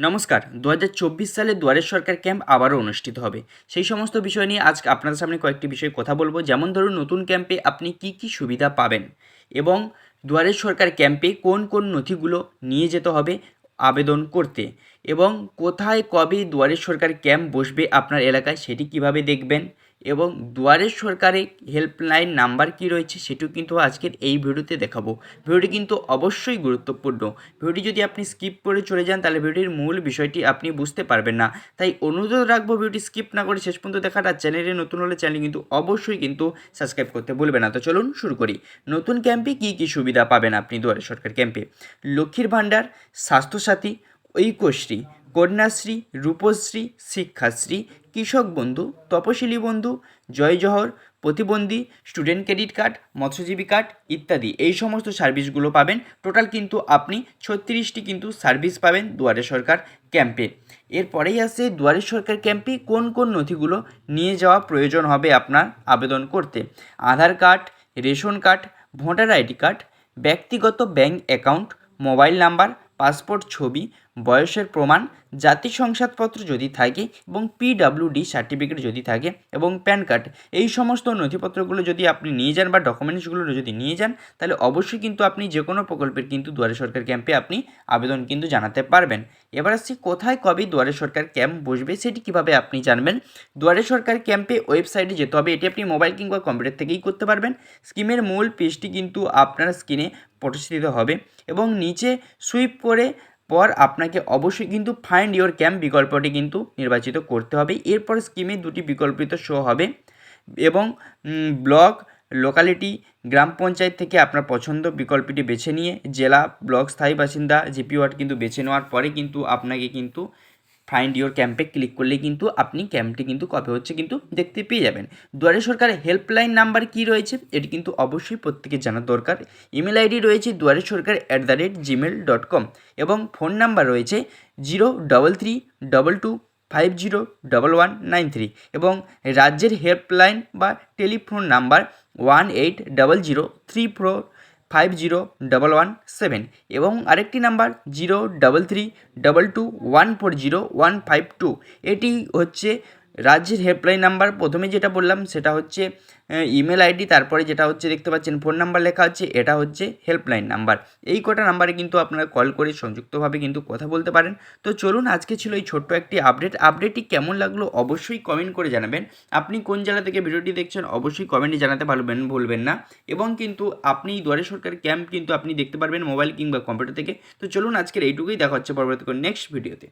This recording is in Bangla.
নমস্কার। ২০২৪ সালে দুয়ারে সরকার ক্যাম্প আবারও অনুষ্ঠিত হবে। সেই সমস্ত বিষয় নিয়ে আজকে আপনাদের সামনে কয়েকটি বিষয়ে কথা বলব। যেমন ধরুন, নতুন ক্যাম্পে আপনি কি সুবিধা পাবেন এবং দুয়ারে সরকার ক্যাম্পে কোন কোন নথিগুলো নিয়ে যেতে হবে আবেদন করতে, এবং কোথায় কবে দুয়ারে সরকার ক্যাম্প বসবে আপনার এলাকায় সেটি কিভাবে দেখবেন, এবং দুয়ারে সরকারে হেল্পলাইন নাম্বার কি রয়েছে সেটিও কিন্তু আজকের এই ভিডিওতে দেখাবো। ভিডিওটি কিন্তু অবশ্যই গুরুত্বপূর্ণ। ভিডিওটি যদি আপনি স্কিপ করে চলে যান তাহলে ভিডিওটির মূল বিষয়টি আপনি বুঝতে পারবেন না। তাই অনুরোধ রাখবো ভিডিওটি স্কিপ না করে শেষ পর্যন্ত দেখার। আর চ্যানেলে নতুন হলে চ্যানেল কিন্তু অবশ্যই কিন্তু সাবস্ক্রাইব করতে ভুলবেন না। তো চলুন শুরু করি। নতুন ক্যাম্পে কি সুবিধা পাবেন আপনি দুয়ারে সরকার ক্যাম্পে? লক্ষ্মীর ভাণ্ডার, স্বাস্থ্যসাথী, ঐক্যশ্রী, কন্যাশ্রী, রূপশ্রী, শিক্ষাশ্রী, কৃষক বন্ধু, তপশিলি বন্ধু, জয় জহর, প্রতিবন্ধী, স্টুডেন্ট ক্রেডিট কার্ড, মৎস্যজীবী কার্ড ইত্যাদি এই সমস্ত সার্ভিসগুলো পাবেন। টোটাল কিন্তু আপনি 36টি কিন্তু সার্ভিস পাবেন দুয়ারে সরকার ক্যাম্পে। এরপরেই আসে দুয়ারে সরকার ক্যাম্পে কোন কোন নথিগুলো নিয়ে যাওয়া প্রয়োজন হবে আপনার আবেদন করতে। Aadhaar card, ration card, voter ID card, ব্যক্তিগত bank account, mobile number, passport ছবি, বয়সের প্রমাণ, জাতি শংসাপত্র যদি থাকে এবং পিডব্লিউডি সার্টিফিকেট যদি থাকে এবং প্যান কার্ড, এই সমস্ত নথিপত্রগুলো যদি আপনি নিয়ে যান বা ডকুমেন্টসগুলো যদি নিয়ে যান তাহলে অবশ্যই কিন্তু আপনি যে কোনো প্রকল্পের কিন্তু দুয়ারে সরকার ক্যাম্পে আপনি আবেদন কিন্তু জানাতে পারবেন। এবার আসছি কোথায় কবে দুয়ারে সরকার ক্যাম্প বসবে সেটি কিভাবে আপনি জানবেন। দুয়ারে সরকার ক্যাম্পে ওয়েবসাইটে যেতে হবে। এটি আপনি মোবাইল কিংবা কম্পিউটার থেকেই করতে পারবেন। স্কিমের মূল পেজটি কিন্তু আপনার স্ক্রিনে প্রদর্শিত হবে এবং নিচে সুইপ করে পর আপনাকে অবশ্যই কিন্তু ফাইন্ড ইওর ক্যাম্প বিকল্পটি কিন্তু নির্বাচিত করতে হবে। এরপর স্কিমে দুটি বিকল্পিত শো হবে এবং ব্লক, লোকালিটি, গ্রাম পঞ্চায়েত থেকে আপনার পছন্দ বিকল্পটি বেছে নিয়ে জেলা, ব্লক, স্থায়ী বাসিন্দা, জিপি ওয়ার্ড কিন্তু বেছে নেওয়ার পরে কিন্তু আপনাকে কিন্তু ফাইন্ড ইওর ক্যাম্পে ক্লিক করলে কিন্তু আপনি ক্যাম্পটি কিন্তু কবে হচ্ছে কিন্তু দেখতে পেয়ে যাবেন। দুয়ারে সরকারের হেল্পলাইন নাম্বার কি রয়েছে এটি কিন্তু অবশ্যই প্রত্যেকের জানা দরকার। ইমেল আইডি রয়েছে duaresarkar@gmail.com এবং ফোন নাম্বার রয়েছে 03322501193 এবং রাজ্যের হেল্পলাইন বা টেলিফোন নাম্বার 180034501117 এবং আরেকটি নাম্বার 03322140152। এটি হচ্ছে রাজ্যের হেল্পলাইন নাম্বার। প্রথমে যেটা বললাম সেটা হচ্ছে ইমেল আইডি, তারপরে যেটা হচ্ছে দেখতে পাচ্ছেন ফোন নাম্বার লেখা আছে, এটা হচ্ছে হেল্পলাইন নাম্বার। এই কটা নাম্বারে কিন্তু আপনারা কল করে সংযুক্তভাবে কিন্তু কথা বলতে পারেন। তো চলুন, আজকে ছিল এই ছোট্ট একটি আপডেটটি কেমন লাগলো অবশ্যই কমেন্ট করে জানাবেন। আপনি কোন জেলা থেকে ভিডিওটি দেখছেন অবশ্যই কমেন্টে জানাতে ভুলবেন না। এবং কিন্তু আপনি দুয়ারে সরকার ক্যাম্প কিন্তু আপনি দেখতে পারবেন মোবাইল কিংবা কম্পিউটার থেকে। তো চলুন, আজকের এইটুকুই। দেখা হচ্ছে পরবর্তী নেক্সট ভিডিওতে।